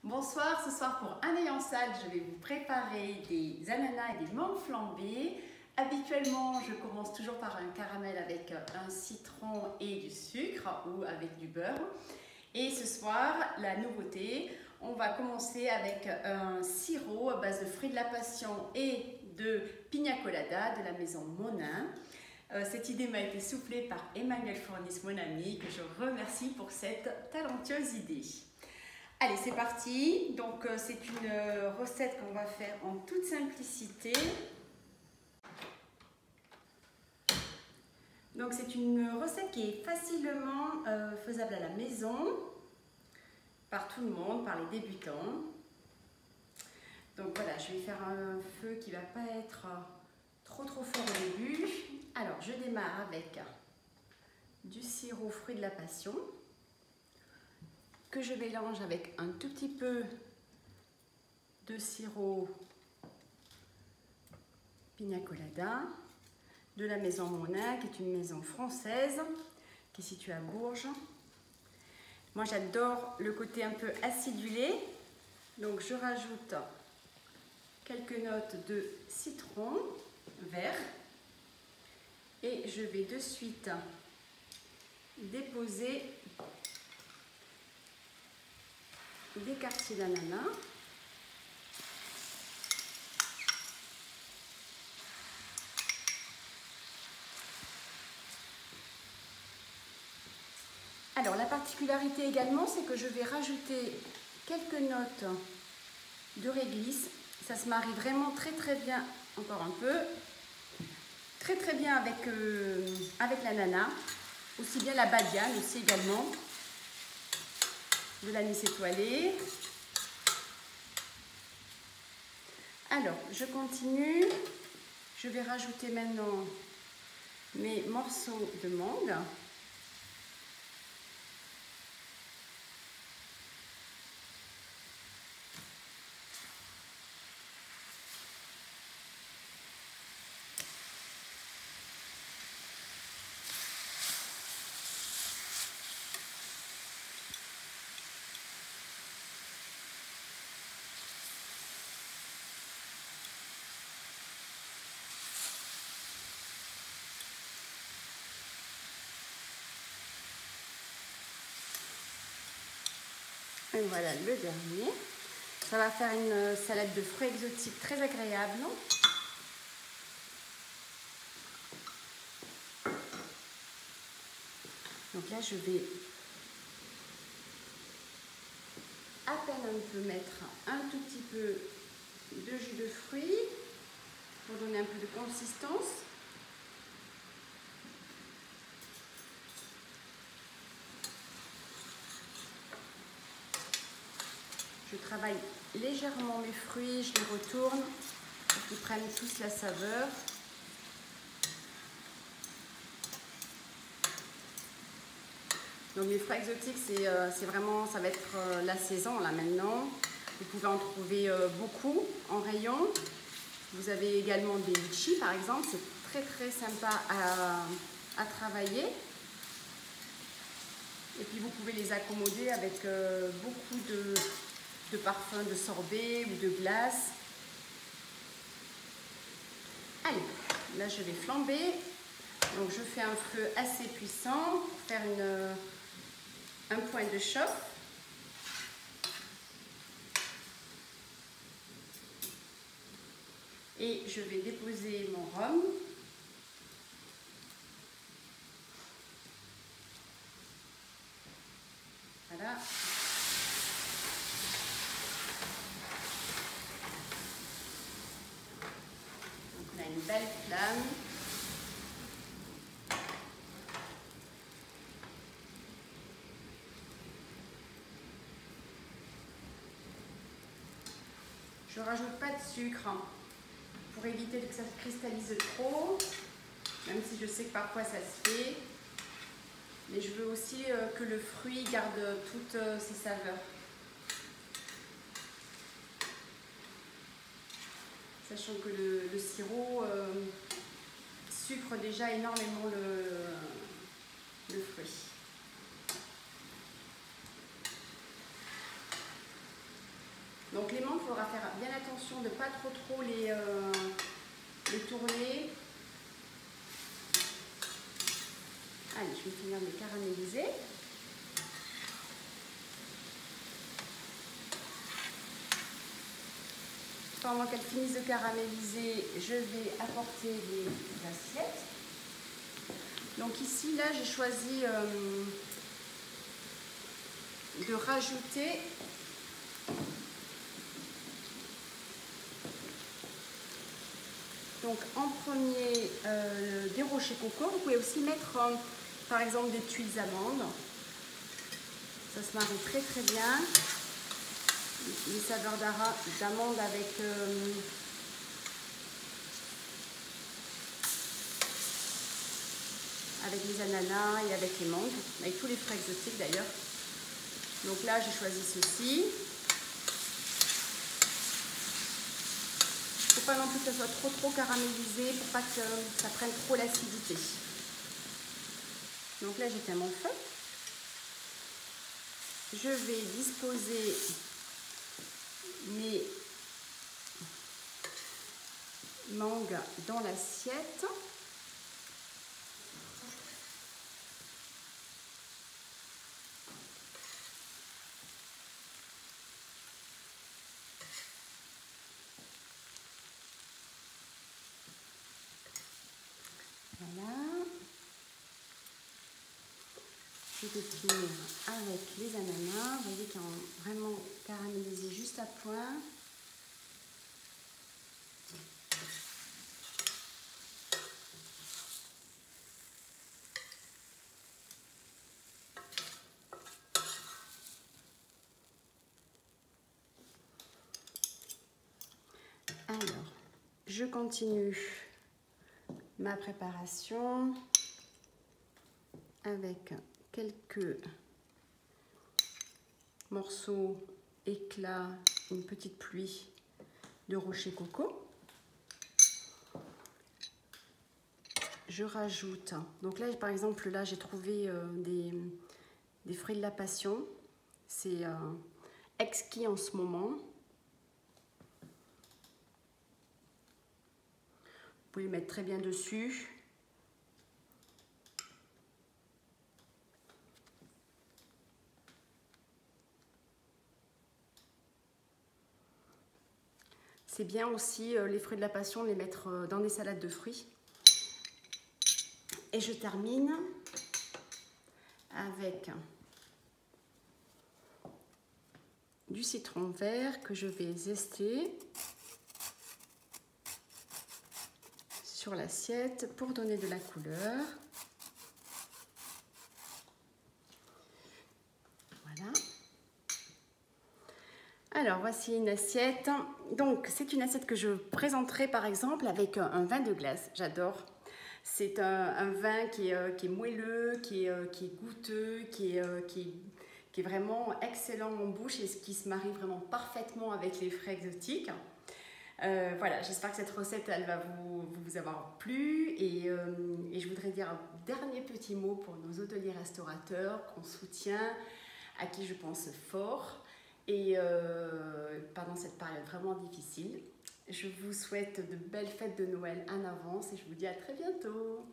Bonsoir, ce soir pour un œil en salle, je vais vous préparer des ananas et des mangues flambées. Habituellement, je commence toujours par un caramel avec un citron et du sucre ou avec du beurre. Et ce soir, la nouveauté, on va commencer avec un sirop à base de fruits de la passion et de pina colada de la maison Monin. Cette idée m'a été soufflée par Emmanuel Fournis, mon ami, que je remercie pour cette talentueuse idée. Allez, c'est parti. Donc, c'est une recette qu'on va faire en toute simplicité. Donc, c'est une recette qui est facilement faisable à la maison, par tout le monde, par les débutants. Donc, voilà, je vais faire un feu qui ne va pas être trop fort au début. Alors, je démarre avec du sirop fruit de la passion, que je mélange avec un tout petit peu de sirop pina colada de la maison Monin, qui est une maison française qui est située à Bourges. Moi, j'adore le côté un peu acidulé, donc je rajoute quelques notes de citron vert et je vais de suite déposer des quartiers d'ananas. Alors la particularité également, c'est que je vais rajouter quelques notes de réglisse. Ça se marie vraiment très bien, encore un peu, très bien avec l'ananas, aussi bien la badiane aussi également, de l'anis étoilé. Alors, je continue. Je vais rajouter maintenant mes morceaux de mangue. Et voilà le dernier. Ça va faire une salade de fruits exotiques très agréable. Donc là, je vais à peine un peu mettre un tout petit peu de jus de fruits pour donner un peu de consistance. Je travaille légèrement mes fruits, je les retourne pour qu'ils prennent tous la saveur. Donc les fruits exotiques, c'est vraiment, ça va être la saison là maintenant. Vous pouvez en trouver beaucoup en rayon. Vous avez également des litchis par exemple, c'est très sympa à travailler. Et puis vous pouvez les accommoder avec beaucoup de parfums de sorbet ou de glace. Allez, là je vais flamber. Donc je fais un feu assez puissant pour faire un point de chauffe. Et je vais déposer mon rhum. Voilà. Donc on a une belle flamme. Je ne rajoute pas de sucre pour éviter que ça se cristallise trop, même si je sais que parfois ça se fait. Mais je veux aussi que le fruit garde toutes ses saveurs. Sachant que le sirop sucre déjà énormément le fruit. Donc les mangues, il faudra faire bien attention de ne pas trop les tourner. Allez, je vais finir de les caraméliser. Pendant qu'elles finissent de caraméliser, je vais apporter les assiettes. Donc ici, là, j'ai choisi de rajouter donc en premier des rochers coco. Vous pouvez aussi mettre par exemple des tuiles d'amandes. Ça se marie très très bien. Les saveurs d'amande avec les ananas et avec les mangues, avec tous les frais exotiques d'ailleurs. Donc là, j'ai choisi ceci. Il ne faut pas non plus que ça soit trop caramélisé pour pas que ça prenne trop l'acidité. Donc là, j'éteins mon feu. Je vais disposer mes mangues dans l'assiette. Voilà. Je vais finir avec les ananas. Vous voyez qu'ils ont vraiment caramélisé juste à point. Alors, je continue ma préparation avec quelques morceaux éclats, une petite pluie de rochers coco. Je rajoute, donc là par exemple, là j'ai trouvé des fruits de la passion. C'est exquis en ce moment. Vous pouvez le mettre très bien dessus. C'est bien aussi les fruits de la passion, les mettre dans des salades de fruits. Et je termine avec du citron vert que je vais zester sur l'assiette pour donner de la couleur. Voilà. Alors voici une assiette. Donc c'est une assiette que je présenterai par exemple avec un vin de glace. J'adore. C'est un vin qui est moelleux, qui est goûteux, qui est vraiment excellent en bouche et qui se marie vraiment parfaitement avec les frais exotiques. Voilà, j'espère que cette recette elle va vous avoir plu et je voudrais dire un dernier petit mot pour nos hôteliers restaurateurs qu'on soutient, à qui je pense fort et pendant cette période vraiment difficile. Je vous souhaite de belles fêtes de Noël en avance et je vous dis à très bientôt.